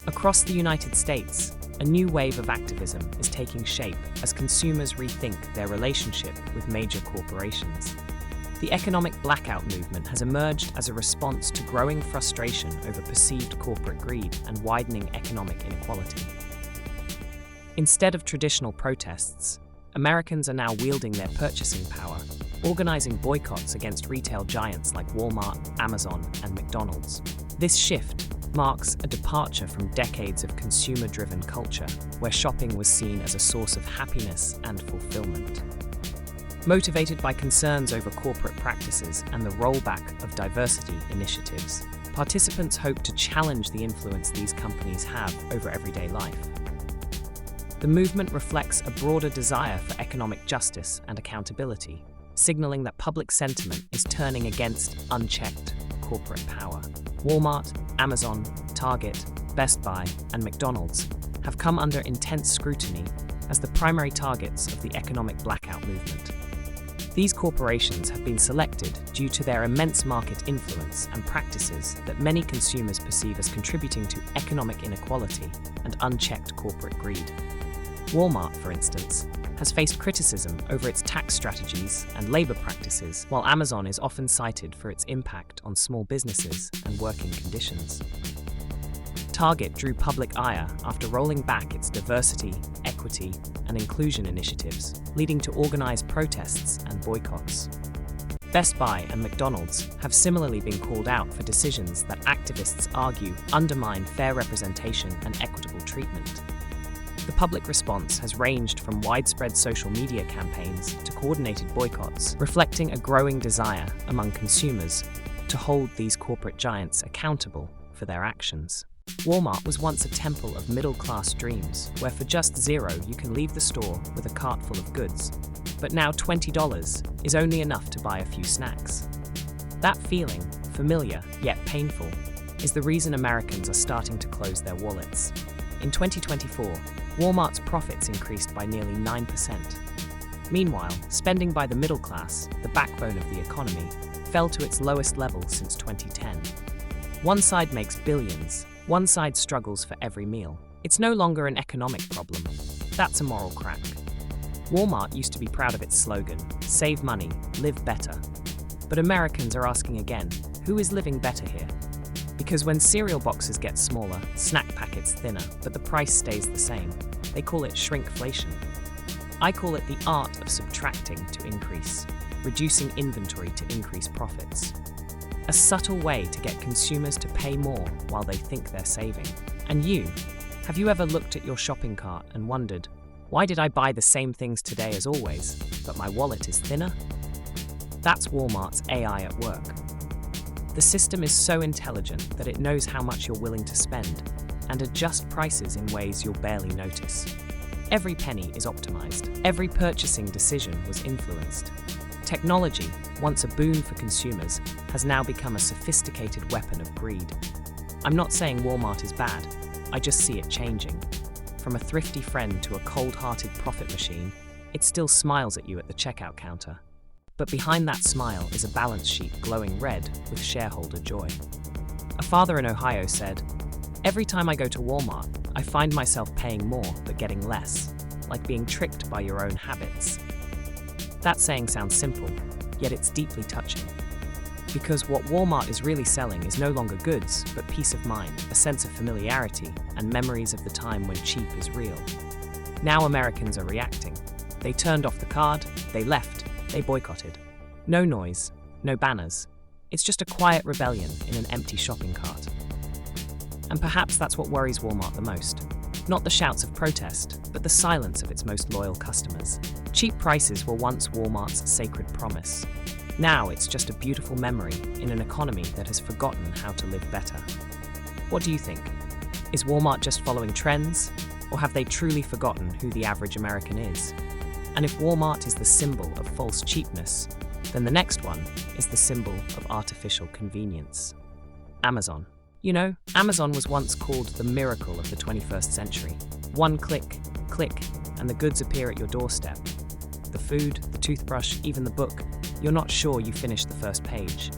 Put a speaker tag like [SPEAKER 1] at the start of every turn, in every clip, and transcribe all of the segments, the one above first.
[SPEAKER 1] Across the United States, a new wave of activism is taking shape as consumers rethink their relationship with major corporations. The economic blackout movement has emerged as a response to growing frustration over perceived corporate greed and widening economic inequality. Instead of traditional protests, Americans are now wielding their purchasing power, organizing boycotts against retail giants like Walmart, Amazon, and McDonald's. This shift marks a departure from decades of consumer-driven culture, where shopping was seen as a source of happiness and fulfillment. Motivated by concerns over corporate practices and the rollback of diversity initiatives, participants hope to challenge the influence these companies have over everyday life. The movement reflects a broader desire for economic justice and accountability, signaling that public sentiment is turning against unchecked corporate power. Walmart, Amazon, Target, Best Buy, and McDonald's have come under intense scrutiny as the primary targets of the economic blackout movement. These corporations have been selected due to their immense market influence and practices that many consumers perceive as contributing to economic inequality and unchecked corporate greed. Walmart, for instance, has faced criticism over its tax strategies and labor practices, while Amazon is often cited for its impact on small businesses and working conditions. Target drew public ire after rolling back its diversity, equity, and inclusion initiatives, leading to organized protests and boycotts. Best Buy and McDonald's have similarly been called out for decisions that activists argue undermine fair representation and equitable treatment. The public response has ranged from widespread social media campaigns to coordinated boycotts, reflecting a growing desire among consumers to hold these corporate giants accountable for their actions. Walmart was once a temple of middle-class dreams, where for just $0 you can leave the store with a cart full of goods. But now $20 is only enough to buy a few snacks. That feeling, familiar yet painful, is the reason Americans are starting to close their wallets. In 2024, Walmart's profits increased by nearly 9%. Meanwhile, spending by the middle class, the backbone of the economy, fell to its lowest level since 2010. One side makes billions, one side struggles for every meal. It's no longer an economic problem. That's a moral crack. Walmart used to be proud of its slogan, "Save money, live better." But Americans are asking again, who is living better here? Because when cereal boxes get smaller, snack packets thinner, but the price stays the same, they call it shrinkflation. I call it the art of subtracting to increase, reducing inventory to increase profits. A subtle way to get consumers to pay more while they think they're saving. And you, have you ever looked at your shopping cart and wondered, why did I buy the same things today as always, but my wallet is thinner? That's Walmart's AI at work. The system is so intelligent that it knows how much you're willing to spend and adjusts prices in ways you'll barely notice. Every penny is optimized. Every purchasing decision was influenced. Technology, once a boon for consumers, has now become a sophisticated weapon of greed. I'm not saying Walmart is bad, I just see it changing. From a thrifty friend to a cold-hearted profit machine, it still smiles at you at the checkout counter. But behind that smile is a balance sheet glowing red with shareholder joy. A father in Ohio said, "Every time I go to Walmart, I find myself paying more but getting less, like being tricked by your own habits." That saying sounds simple, yet it's deeply touching. Because what Walmart is really selling is no longer goods, but peace of mind, a sense of familiarity, and memories of the time when cheap is real. Now Americans are reacting. They turned off the card, they left, they boycotted. No noise, no banners. It's just a quiet rebellion in an empty shopping cart. And perhaps that's what worries Walmart the most. Not the shouts of protest, but the silence of its most loyal customers. Cheap prices were once Walmart's sacred promise. Now it's just a beautiful memory in an economy that has forgotten how to live better. What do you think? Is Walmart just following trends? Or have they truly forgotten who the average American is? And if Walmart is the symbol of false cheapness, then the next one is the symbol of artificial convenience. Amazon. You know, Amazon was once called the miracle of the 21st century. One click, and the goods appear at your doorstep. The food, the toothbrush, even the book, you're not sure you finished the first page.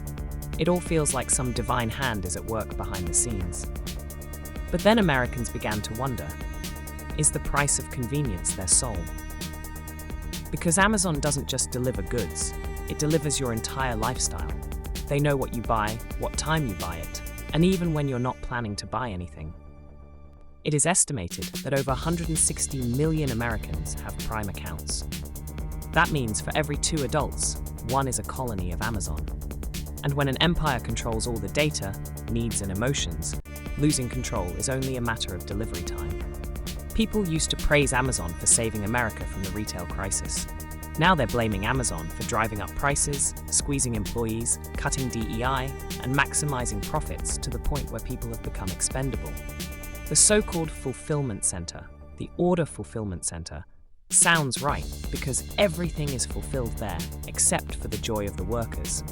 [SPEAKER 1] It all feels like some divine hand is at work behind the scenes. But then Americans began to wonder, is the price of convenience their soul? Because Amazon doesn't just deliver goods, it delivers your entire lifestyle. They know what you buy, what time you buy it, and even when you're not planning to buy anything. It is estimated that over 160 million Americans have Prime accounts. That means for every 2 adults, 1 is a colony of Amazon. And when an empire controls all the data, needs and emotions, losing control is only a matter of delivery time. People used to praise Amazon for saving America from the retail crisis. Now they're blaming Amazon for driving up prices, squeezing employees, cutting DEI, and maximizing profits to the point where people have become expendable. The so-called fulfillment center, the order fulfillment center, sounds right because everything is fulfilled there except for the joy of the workers.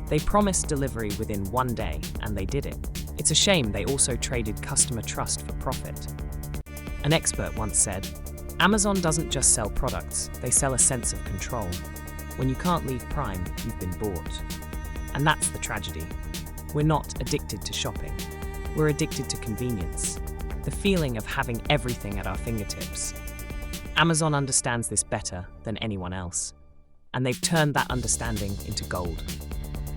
[SPEAKER 1] They promised delivery within 1 day, and they did it. It's a shame they also traded customer trust for profit. An expert once said, Amazon doesn't just sell products, they sell a sense of control. When you can't leave Prime, you've been bought. And that's the tragedy. We're not addicted to shopping. We're addicted to convenience. The feeling of having everything at our fingertips. Amazon understands this better than anyone else. And they've turned that understanding into gold.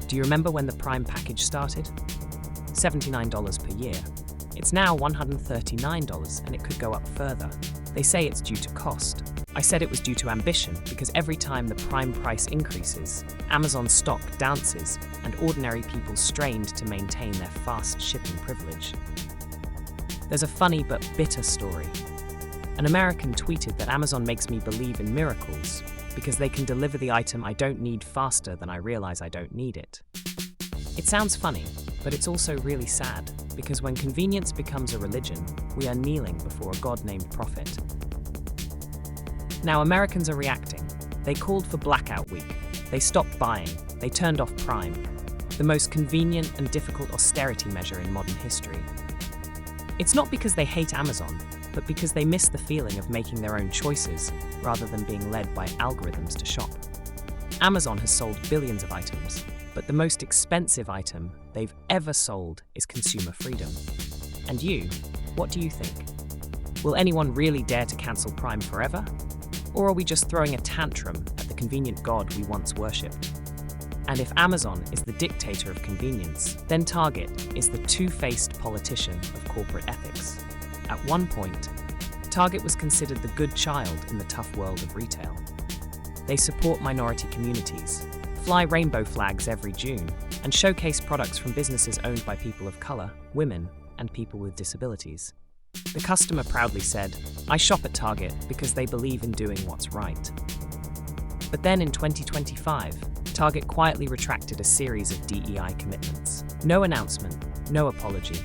[SPEAKER 1] Do you remember when the Prime package started? $79 per year. It's now $139 and it could go up further. They say it's due to cost. I said it was due to ambition because every time the Prime price increases, Amazon stock dances and ordinary people strained to maintain their fast shipping privilege. There's a funny but bitter story. An American tweeted that Amazon makes me believe in miracles because they can deliver the item I don't need faster than I realize I don't need it. It sounds funny, but it's also really sad because when convenience becomes a religion, we are kneeling before a god named profit. Now Americans are reacting. They called for blackout week. They stopped buying. They turned off Prime, the most convenient and difficult austerity measure in modern history. It's not because they hate Amazon, but because they miss the feeling of making their own choices rather than being led by algorithms to shop. Amazon has sold billions of items, but the most expensive item they've ever sold is consumer freedom. And you, what do you think? Will anyone really dare to cancel Prime forever? Or are we just throwing a tantrum at the convenient god we once worshipped? And if Amazon is the dictator of convenience, then Target is the two-faced politician of corporate ethics. At one point, Target was considered the good child in the tough world of retail. They support minority communities, fly rainbow flags every June, and showcase products from businesses owned by people of color, women, and people with disabilities. The customer proudly said, "I shop at Target because they believe in doing what's right." But then in 2025, Target quietly retracted a series of DEI commitments. No announcement, no apology,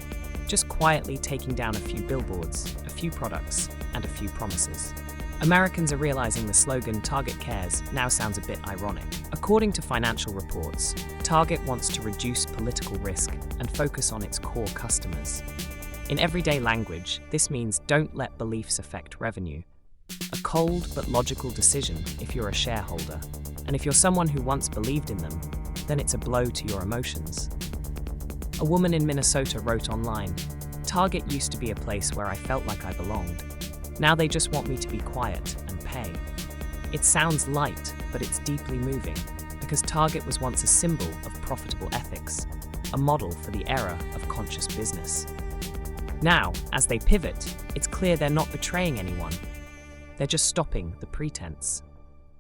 [SPEAKER 1] just quietly taking down a few billboards, a few products, and a few promises. Americans are realizing the slogan "Target Cares" now sounds a bit ironic. According to financial reports, Target wants to reduce political risk and focus on its core customers. In everyday language, this means don't let beliefs affect revenue. A cold but logical decision if you're a shareholder. And if you're someone who once believed in them, then it's a blow to your emotions. A woman in Minnesota wrote online, "Target used to be a place where I felt like I belonged. Now they just want me to be quiet and pay." It sounds light, but it's deeply moving, because Target was once a symbol of profitable ethics, a model for the era of conscious business. Now, as they pivot, it's clear they're not betraying anyone. They're just stopping the pretense.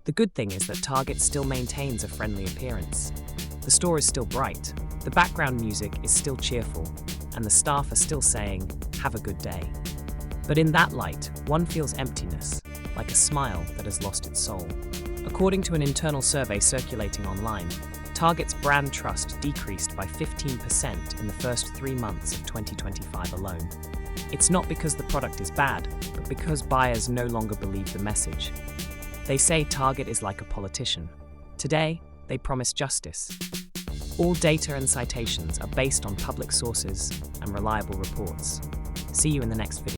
[SPEAKER 1] The good thing is that Target still maintains a friendly appearance. The store is still bright, the background music is still cheerful, and the staff are still saying, "Have a good day." But in that light, one feels emptiness, like a smile that has lost its soul. According to an internal survey circulating online, Target's brand trust decreased by 15% in the first 3 months of 2025 alone. It's not because the product is bad, but because buyers no longer believe the message. They say Target is like a politician. Today, they promise justice. All data and citations are based on public sources and reliable reports. See you in the next video.